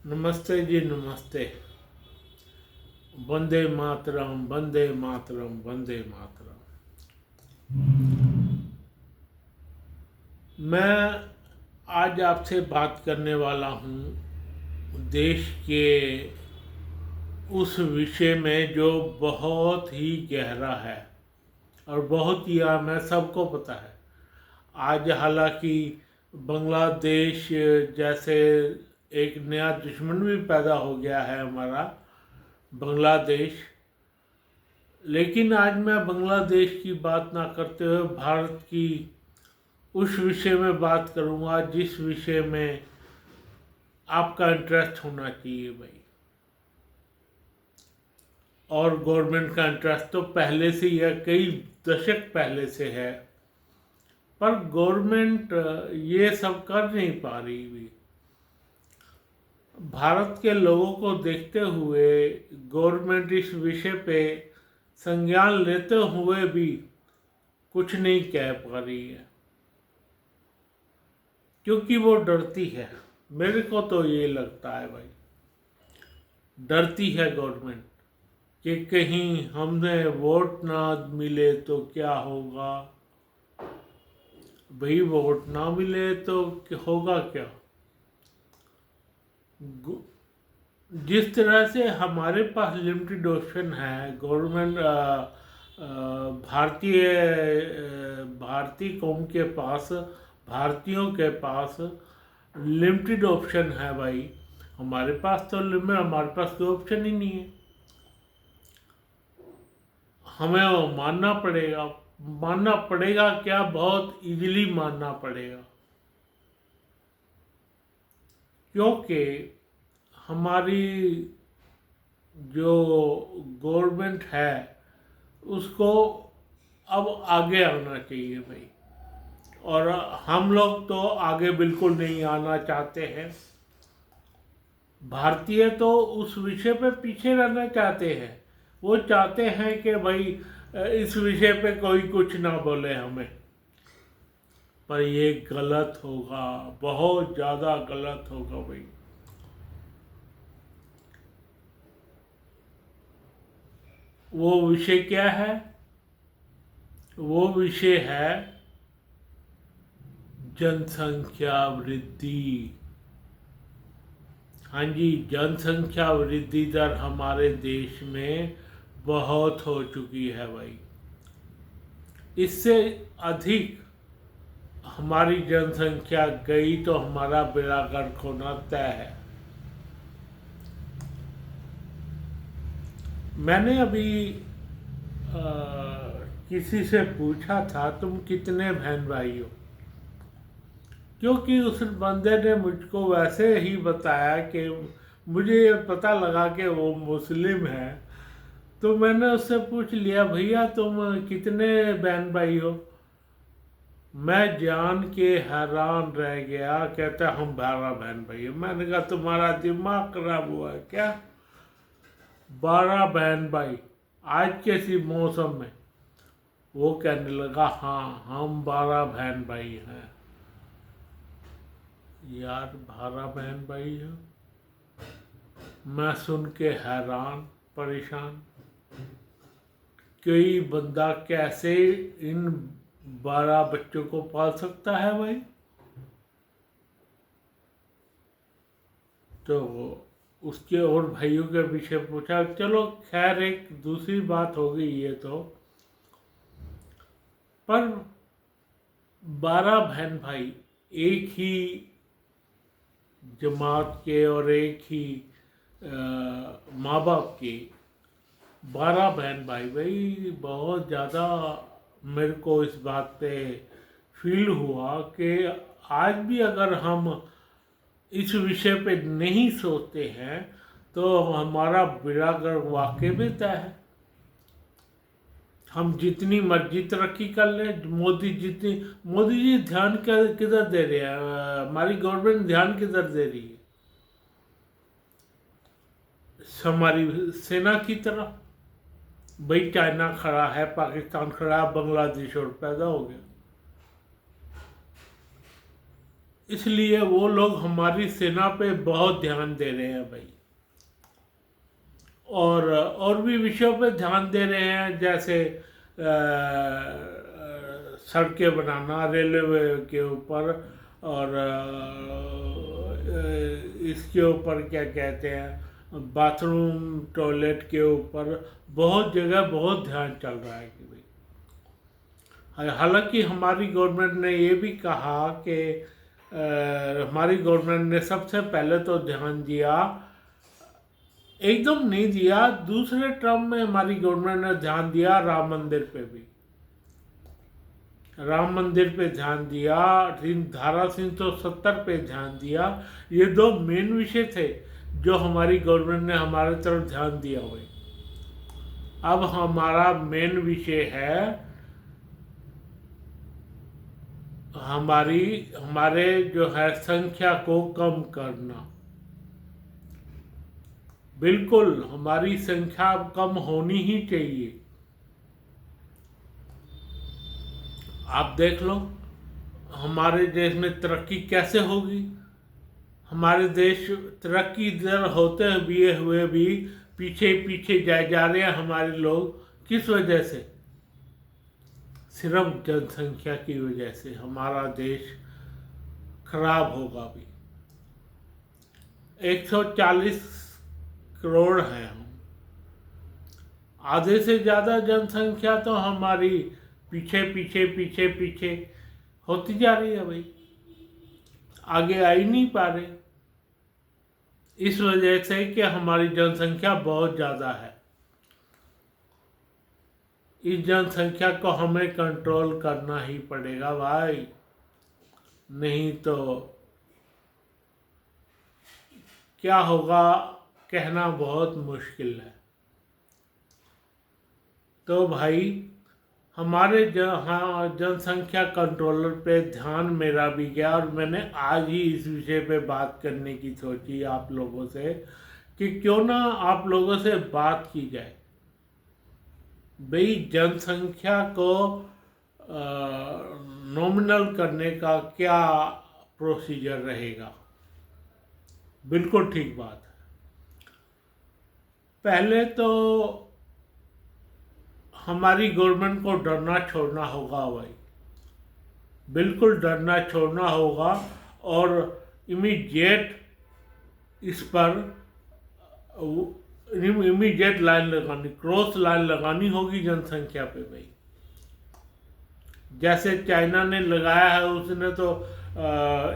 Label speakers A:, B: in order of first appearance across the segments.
A: नमस्ते जी नमस्ते। वंदे मातरम वंदे मातरम वंदे मातरम। मैं आज आपसे बात करने वाला हूँ देश के उस विषय में जो बहुत ही गहरा है और बहुत ही आम है, सबको पता है। आज हालांकि बांग्लादेश जैसे एक नया दुश्मन भी पैदा हो गया है हमारा, बांग्लादेश। लेकिन आज मैं बांग्लादेश की बात ना करते हुए भारत की उस विषय में बात करूंगा जिस विषय में आपका इंटरेस्ट होना चाहिए भाई। और गवर्नमेंट का इंटरेस्ट तो पहले से ही है, कई दशक पहले से है, पर गवर्नमेंट ये सब कर नहीं पा रही भी। भारत के लोगों को देखते हुए गवर्नमेंट इस विषय पे संज्ञान लेते हुए भी कुछ नहीं कह पा रही है, क्योंकि वो डरती है। मेरे को तो ये लगता है भाई, डरती है गवर्नमेंट कि कहीं हमने वोट ना मिले तो क्या होगा। भाई वोट ना मिले तो होगा क्या। जिस तरह से हमारे पास लिमिटेड ऑप्शन है, गवर्नमेंट भारतीय भारतीय कौम के पास, भारतीयों के पास लिमिटेड ऑप्शन है भाई। हमारे पास तो लिमिट, हमारे पास कोई ऑप्शन ही नहीं है। हमें वो मानना पड़ेगा क्या, बहुत इजीली मानना पड़ेगा। क्योंकि हमारी जो गवर्नमेंट है उसको अब आगे आना चाहिए भाई। और हम लोग तो आगे बिल्कुल नहीं आना चाहते हैं। भारतीय तो उस विषय पे पीछे रहना चाहते हैं। वो चाहते हैं कि भाई इस विषय पे कोई कुछ ना बोले हमें। पर ये गलत होगा, बहुत ज़्यादा गलत होगा भाई। वो विषय क्या है? वो विषय है जनसंख्या वृद्धि। हाँ जी, जनसंख्या वृद्धि दर हमारे देश में बहुत हो चुकी है भाई। इससे अधिक हमारी जनसंख्या गई तो हमारा बेड़ा गर्क होना तय है। मैंने अभी किसी से पूछा था तुम कितने बहन भाई हो, क्योंकि उस बंदे ने मुझको वैसे ही बताया कि मुझे ये पता लगा कि वो मुस्लिम है। तो मैंने उससे पूछ लिया, भैया तुम कितने बहन भाई हो? मैं जान के हैरान रह गया। कहता हम 12 बहन भाई हैं। मैंने कहा तुम्हारा दिमाग खराब हुआ है क्या? 12 बहन भाई आज के इसी मौसम में? वो कहने लगा हाँ हम 12 बहन भाई हैं। यार 12 बहन भाई हैं? मैं सुन के हैरान परेशान। कोई बंदा कैसे इन 12 बच्चों को पाल सकता है भाई? तो उसके और भाइयों के पीछे पूछा। चलो खैर, एक दूसरी बात हो गई ये तो। पर 12 बहन भाई एक ही जमात के और एक ही माँ बाप के, 12 बहन भाई भाई बहुत ज़्यादा मेरे को इस बात पे फील हुआ कि आज भी अगर हम इस विषय पे नहीं सोचते हैं तो हमारा बेड़ा गर्क वाकई में तय है। हम जितनी मर्जी तरक्की कर लें, मोदी जी ध्यान किधर दे रहे हैं? हमारी गवर्नमेंट ध्यान किधर दे रही है? हमारी सेना की तरफ। भाई चाइना खड़ा है, पाकिस्तान खड़ा है, बांग्लादेश और पैदा हो गया। इसलिए वो लोग हमारी सेना पे बहुत ध्यान दे रहे हैं भाई, और भी विषयों पे ध्यान दे रहे हैं, जैसे सड़कें बनाना, रेलवे के ऊपर, और इसके ऊपर क्या कहते हैं, बाथरूम टॉयलेट के ऊपर बहुत जगह बहुत ध्यान चल रहा है कि भाई। हालांकि हमारी गवर्नमेंट ने ये भी कहा कि हमारी गवर्नमेंट ने सबसे पहले तो ध्यान दिया, एकदम नहीं दिया, दूसरे टर्म में हमारी गवर्नमेंट ने ध्यान दिया राम मंदिर पे भी, राम मंदिर पे ध्यान दिया, धारा 370 पे ध्यान दिया। ये दो मेन विषय थे जो हमारी गवर्नमेंट ने हमारे तरफ ध्यान दिया हुए। अब हमारा मेन विषय है हमारे जो है संख्या को कम करना। बिल्कुल हमारी संख्या कम होनी ही चाहिए। आप देख लो हमारे देश में तरक्की कैसे होगी। हमारे देश तरक्की दर होते हुए भी पीछे पीछे जाए जा रहे हैं हमारे लोग। किस वजह से? सिर्फ जनसंख्या की वजह से हमारा देश खराब होगा भी। 140 करोड़ हैं हम, आधे से ज़्यादा जनसंख्या तो हमारी पीछे पीछे पीछे पीछे होती जा रही है भाई, आगे आ ही नहीं पा रहे। इस वजह से कि हमारी जनसंख्या बहुत ज़्यादा है। इस जनसंख्या को हमें कंट्रोल करना ही पड़ेगा भाई, नहीं तो क्या होगा कहना बहुत मुश्किल है। तो भाई हमारे जनसंख्या कंट्रोलर पे ध्यान मेरा भी गया, और मैंने आज ही इस विषय पे बात करने की सोची आप लोगों से कि क्यों ना आप लोगों से बात की जाए भाई, जनसंख्या को नॉमिनल करने का क्या प्रोसीजर रहेगा। बिल्कुल ठीक बात है। पहले तो हमारी गवर्नमेंट को डरना छोड़ना होगा भाई, बिल्कुल डरना छोड़ना होगा, और इमीडिएट इस पर इमीडिएट लाइन लगानी, क्रॉस लाइन लगानी होगी जनसंख्या पे भाई। जैसे चाइना ने लगाया है, उसने तो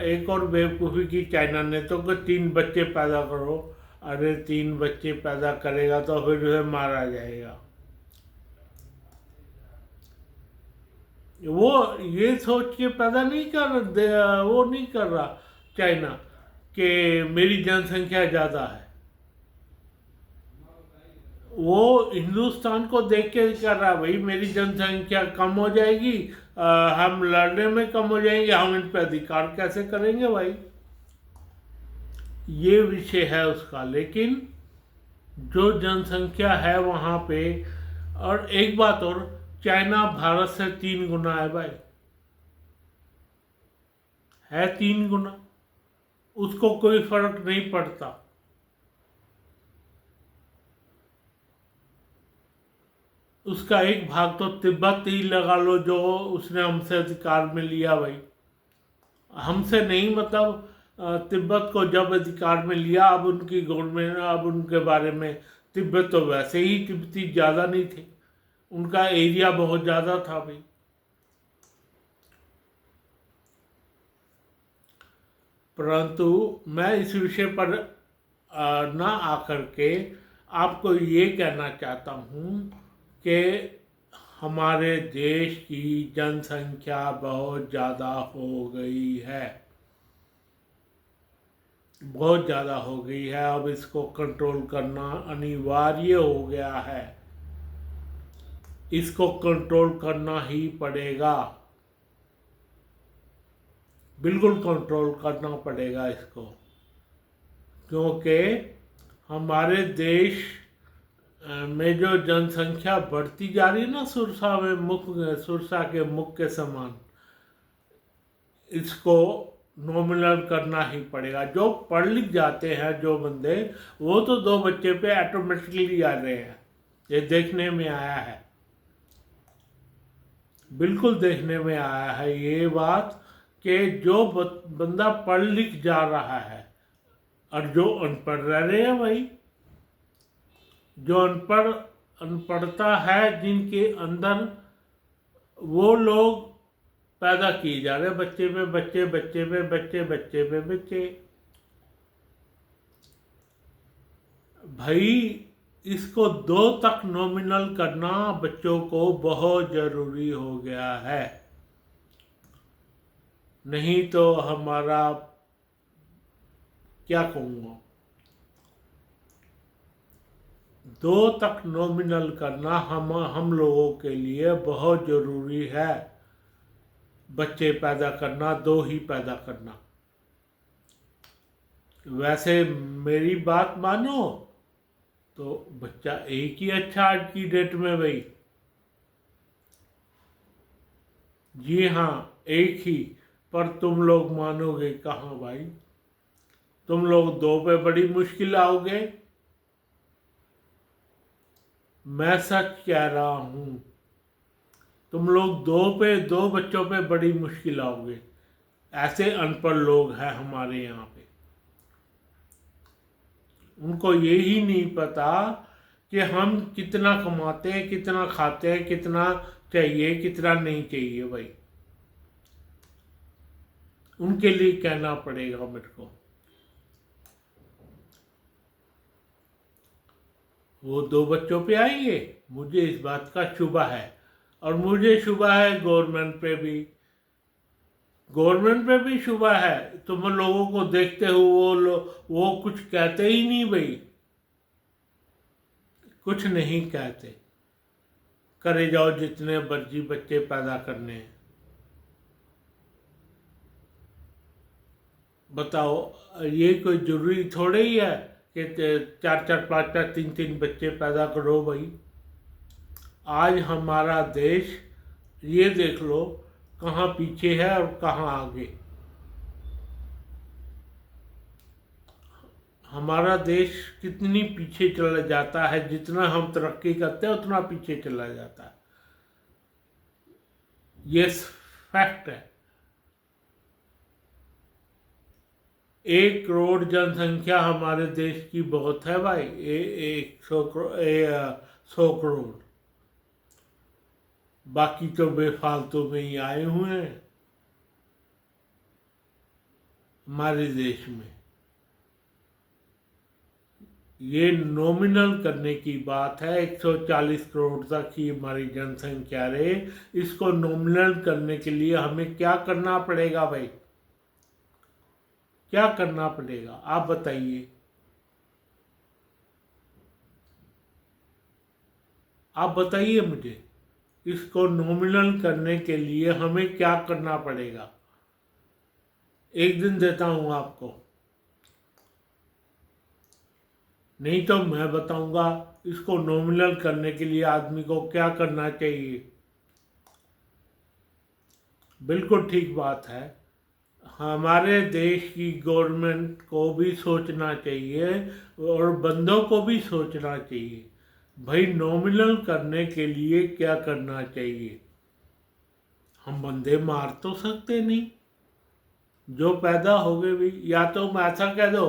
A: एक और बेवकूफ़ी की चाइना ने तो कि 3 बच्चे पैदा करो। अरे 3 बच्चे पैदा करेगा तो फिर उसे मारा जाएगा। वो ये सोच के पैदा नहीं वो नहीं कर रहा चाइना कि मेरी जनसंख्या ज़्यादा है। वो हिंदुस्तान को देख के कर रहा है भाई, मेरी जनसंख्या कम हो जाएगी, हम लड़ने में कम हो जाएंगे, हम इन पर अधिकार कैसे करेंगे भाई। ये विषय है उसका। लेकिन जो जनसंख्या है वहाँ पे, और एक बात और, चाइना भारत से 3 गुना है भाई, है 3 गुना, उसको कोई फर्क नहीं पड़ता। उसका एक भाग तो तिब्बत ही लगा लो जो उसने हमसे अधिकार में लिया भाई, हमसे नहीं, मतलब तिब्बत को जब अधिकार में लिया, अब उनकी गवर्नमेंट, अब उनके बारे में, तिब्बत तो वैसे ही तिब्बती ज़्यादा नहीं थे, उनका एरिया बहुत ज़्यादा था भाई। परंतु मैं इस विषय पर ना आकर के आपको ये कहना चाहता हूँ कि हमारे देश की जनसंख्या बहुत ज़्यादा हो गई है, बहुत ज़्यादा हो गई है। अब इसको कंट्रोल करना अनिवार्य हो गया है, इसको कंट्रोल करना ही पड़ेगा, बिल्कुल कंट्रोल करना पड़ेगा इसको, क्योंकि हमारे देश में जो जनसंख्या बढ़ती जा रही है ना, सुरसा के मुख के समान, इसको नॉमिनल करना ही पड़ेगा। जो पढ़ लिख जाते हैं जो बंदे, वो तो 2 बच्चे पे ऑटोमेटिकली आ रहे हैं। ये देखने में आया है, बिल्कुल देखने में आया है ये बात, कि जो बंदा पढ़ लिख जा रहा है और जो अनपढ़ रह रहे हैं भाई, जो अनपढ़ता है जिनके अंदर, वो लोग पैदा किए जा रहे हैं बच्चे पे बच्चे, बच्चे पे बच्चे, बच्चे पे बच्चे। भाई इसको 2 तक नॉमिनल करना बच्चों को बहुत ज़रूरी हो गया है, नहीं तो हमारा क्या कहूँगा, 2 तक नॉमिनल करना हम लोगों के लिए बहुत ज़रूरी है। बच्चे पैदा करना, 2 ही पैदा करना। वैसे मेरी बात मानो तो बच्चा एक ही अच्छा आज की डेट में भाई। जी हाँ, एक ही। पर तुम लोग मानोगे कहाँ भाई, तुम लोग 2 पे बड़ी मुश्किल आओगे। मैं सच कह रहा हूँ, तुम लोग 2 बच्चों पे बड़ी मुश्किल आओगे। ऐसे अनपढ़ लोग हैं हमारे यहाँ पे, उनको यही नहीं पता कि हम कितना कमाते हैं, कितना खाते हैं, कितना चाहिए, कितना नहीं चाहिए भाई। उनके लिए कहना पड़ेगा मेरे को। वो 2 बच्चों पे आएंगे, मुझे इस बात का शुबा है। और मुझे शुबा है गवर्नमेंट पे भी शुबा है। तुम लोगों को देखते हो वो कुछ कहते ही नहीं भाई, कुछ नहीं कहते। करे जाओ जितने मर्जी बच्चे पैदा करने हैं। बताओ, ये कोई जरूरी थोड़े ही है कि 4-4, 5-5, 3-3 बच्चे पैदा करो भाई। आज हमारा देश ये देख लो कहाँ पीछे है और कहाँ आगे। हमारा देश कितनी पीछे चला जाता है, जितना हम तरक्की करते हैं उतना पीछे चला जाता है। ये फैक्ट है। 1 करोड़ जनसंख्या हमारे देश की बहुत है भाई। 100 करोड़। बाकी तो बेफालतू में ही आए हुए हैं हमारे देश में। ये नॉमिनल करने की बात है। 140 करोड़ तक ही हमारी जनसंख्या रहे। इसको नॉमिनल करने के लिए हमें क्या करना पड़ेगा भाई, क्या करना पड़ेगा आप बताइए। आप बताइए मुझे, इसको नॉमिनल करने के लिए हमें क्या करना पड़ेगा। एक दिन देता हूँ आपको, नहीं तो मैं बताऊंगा इसको नॉमिनल करने के लिए आदमी को क्या करना चाहिए। बिल्कुल ठीक बात है। हमारे देश की गवर्नमेंट को भी सोचना चाहिए और बंदों को भी सोचना चाहिए भाई, नॉमिनल करने के लिए क्या करना चाहिए। हम बंदे मार तो सकते नहीं, जो पैदा हो गए भी। या तो मैं ऐसा कह दो,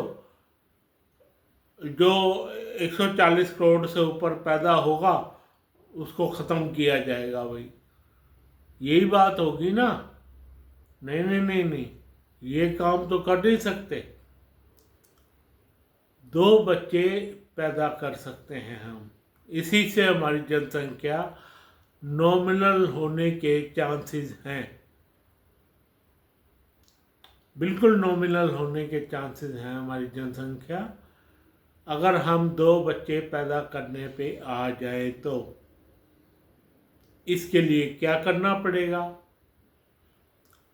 A: जो 140 करोड़ से ऊपर पैदा होगा उसको ख़त्म किया जाएगा भाई, यही बात होगी ना। नहीं नहीं नहीं नहीं, ये काम तो कर नहीं सकते। 2 बच्चे पैदा कर सकते हैं हम, इसी से हमारी जनसंख्या नॉमिनल होने के चांसेस हैं। बिल्कुल नॉमिनल होने के चांसेस हैं हमारी जनसंख्या, अगर हम 2 बच्चे पैदा करने पे आ जाए तो। इसके लिए क्या करना पड़ेगा,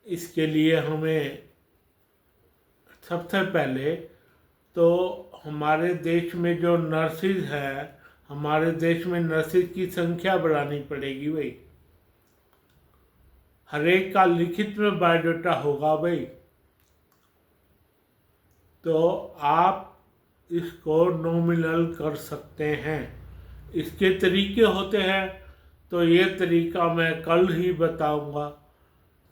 A: इसके लिए हमें सबसे पहले तो हमारे देश में जो नर्सिस हैं, हमारे देश में नर्सिस की संख्या बढ़ानी पड़ेगी भाई। हर एक का लिखित में बायोडाटा होगा भाई, तो आप इसको नॉमिनल कर सकते हैं। इसके तरीके होते हैं, तो ये तरीका मैं कल ही बताऊंगा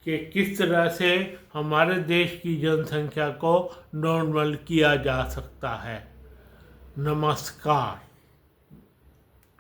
A: कि किस तरह से हमारे देश की जनसंख्या को नॉर्मल किया जा सकता है। नमस्कार।